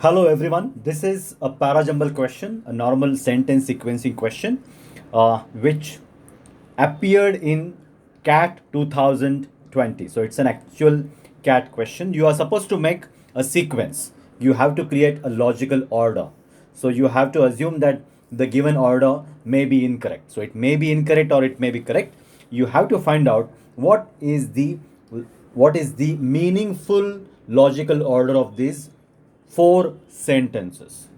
Hello everyone. This is a para-jumble question, a normal sentence sequencing question, which appeared in CAT 2020. So it's an actual CAT question. You are supposed to make a sequence. You have to create a logical order. So you have to assume that the given order may be incorrect. So it may be incorrect or it may be correct. You have to find out what is the meaningful logical order of these four sentences.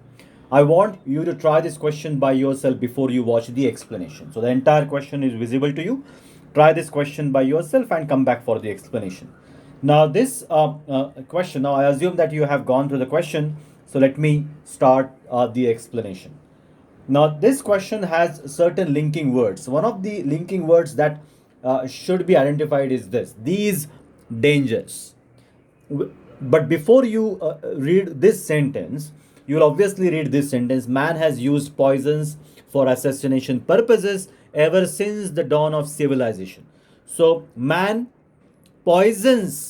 I want you to try this question by yourself before you watch the explanation. So the entire question is visible to you. Try this question by yourself and come back for the explanation. Now, this question, now I assume that you have gone through the question. So let me start the explanation. Now, this question has certain linking words. One of the linking words that should be identified is this: these dangers. But before you read this sentence, you'll obviously read this sentence: man has used poisons for assassination purposes ever since the dawn of civilization. So, man poisons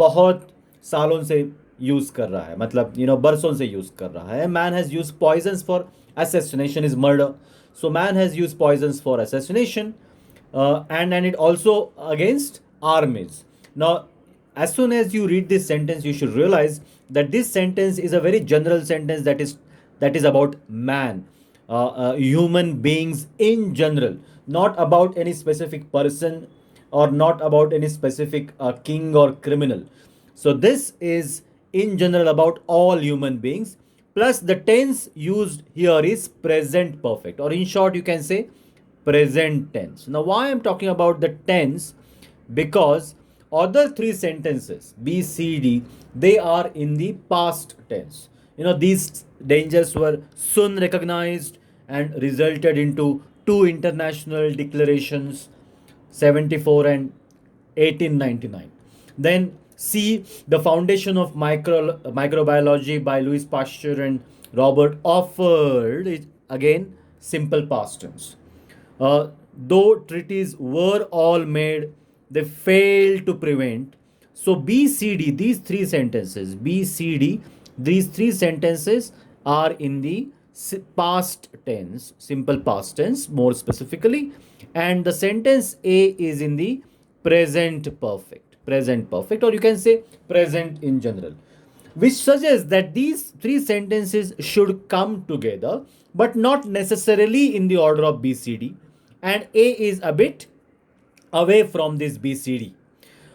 बहुत सालों से use कर रहा है, मतलब बरसों से use कर रहा है. Man has use poisons for assassination is murder. So man has used poisons for assassination, and it also against armies. Now, as soon as you read this sentence, you should realize that this sentence is a very general sentence that is about man, human beings in general, not about any specific person or not about any specific king or criminal. So this is in general about all human beings. Plus, the tense used here is present perfect, or in short, you can say present tense. Now, why I'm talking about the tense? Because other three sentences B, C, D, they are in the past tense. These dangers were soon recognized and resulted into two international declarations, 74 and 1899. Then see the foundation of microbiology by Louis Pasteur and Robert offered it again simple past tense. Though treaties were all made, they failed to prevent. So BCD, these three sentences, BCD, these three sentences are in the past tense, simple past tense more specifically, and the sentence A is in the present perfect, or you can say present in general, which suggests that these three sentences should come together, but not necessarily in the order of BCD, and A is a bit away from this BCD.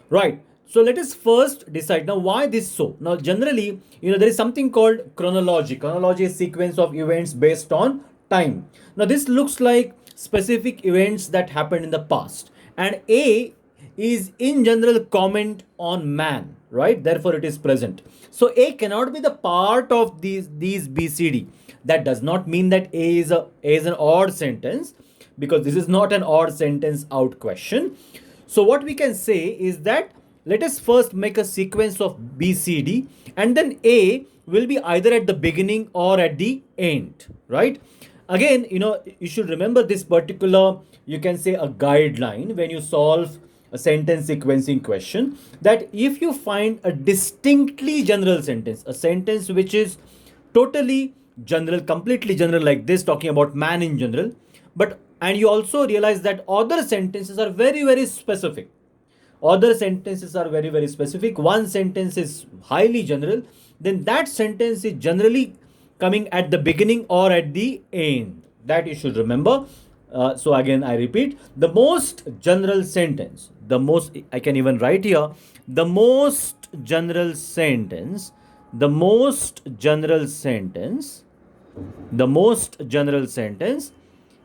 Right. So let us first decide now why this so. Now, generally, there is something called chronology. Chronology is sequence of events based on time. Now, this looks like specific events that happened in the past. And A is in general comment on man, right? Therefore, it is present. So A cannot be the part of these BCD. That does not mean that A is an odd sentence, because this is not an odd sentence out question. So what we can say is that let us first make a sequence of BCD, and then A will be either at the beginning or at the end, right? Again, you should remember this particular, you can say, a guideline when you solve a sentence sequencing question, that if you find a distinctly general sentence, a sentence which is totally general, completely general, like this, talking about man in general, and you also realize that other sentences are very, very specific. Other sentences are very, very specific. One sentence is highly general, then that sentence is generally coming at the beginning or at the end. That you should remember. So again, I repeat, the most general sentence, I can even write here, the most general sentence, the most general sentence, the most general sentence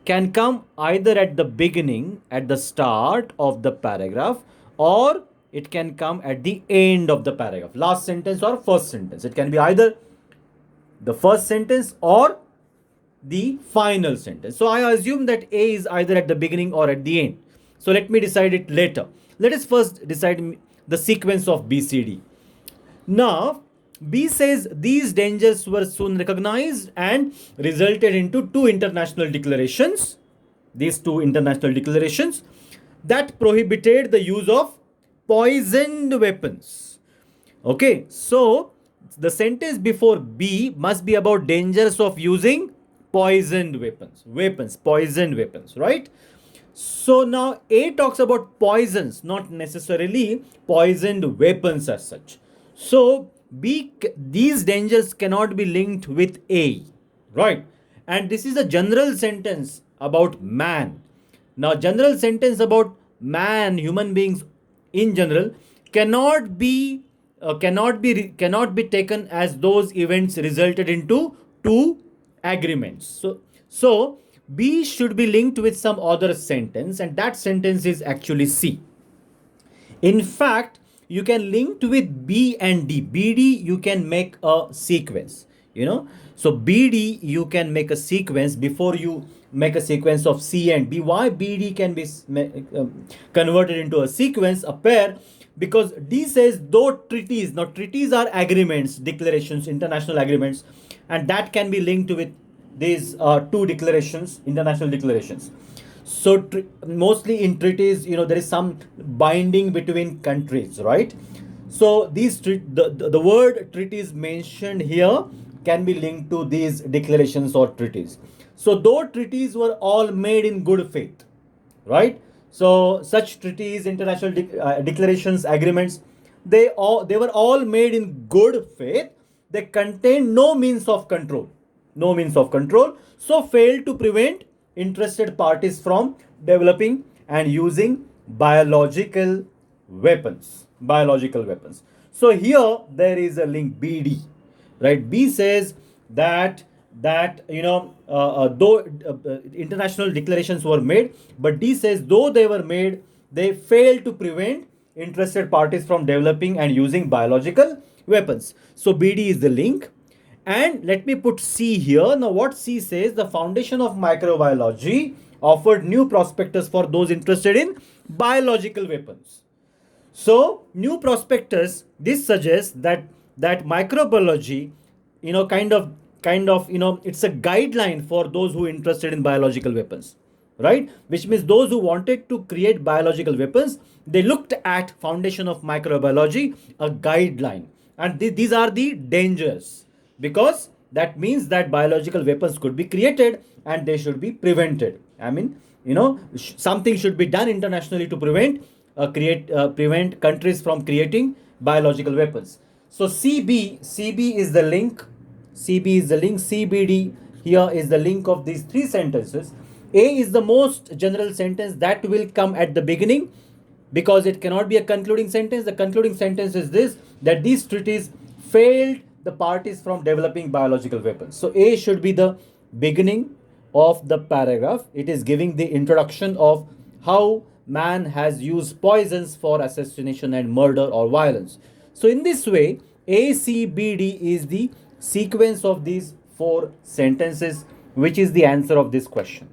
can come either at the beginning, at the start of the paragraph, or it can come at the end of the paragraph, last sentence or first sentence. It can be either the first sentence or the final sentence. So I assume that A is either at the beginning or at the end. So let me decide it later. Let us first decide the sequence of BCD. Now, B says these dangers were soon recognized and resulted into two international declarations. These two international declarations that prohibited the use of poisoned weapons. Okay, so The sentence before B must be about dangers of using poisoned weapons. Poisoned weapons, right? So now A talks about poisons, not necessarily poisoned weapons as such. So these dangers cannot be linked with A, right? And this is a general sentence about man. Now, general sentence about man, human beings in general, cannot be cannot be taken as those events resulted into two agreements. So B should be linked with some other sentence, and that sentence is actually C. In fact, you can link with B and D. BD you can make a sequence, you know. So BD you can make a sequence before you make a sequence of C and B. Why BD can be converted into a sequence, a pair? Because D says though treaties. Now treaties are agreements, declarations, international agreements, and that can be linked with these two declarations, international declarations. So mostly in treaties, there is some binding between countries, right? So the word treaties mentioned here can be linked to these declarations or treaties. So though treaties were all made in good faith, right? So such treaties, international declarations, agreements, they were all made in good faith. They contain no means of control, so failed to prevent interested parties from developing and using biological weapons. So here there is a link, BD, right? B says that though international declarations were made, but D says though they were made, they failed to prevent interested parties from developing and using biological weapons. So BD is the link. And let me put C here. Now, what C says, the foundation of microbiology offered new prospectus for those interested in biological weapons. So, new prospectus, this suggests that microbiology, it's a guideline for those who are interested in biological weapons, right? Which means those who wanted to create biological weapons, they looked at foundation of microbiology, a guideline, and these are the dangers, because that means that biological weapons could be created and they should be prevented. I mean, something should be done internationally to prevent countries from creating biological weapons. So CB is the link. CBD here is the link of these three sentences. A is the most general sentence that will come at the beginning, because it cannot be a concluding sentence. The concluding sentence is this, that these treaties failed the parties from developing biological weapons. So A should be the beginning of the paragraph. It is giving the introduction of how man has used poisons for assassination and murder or violence. So in this way, ACBD is the sequence of these four sentences, which is the answer of this question.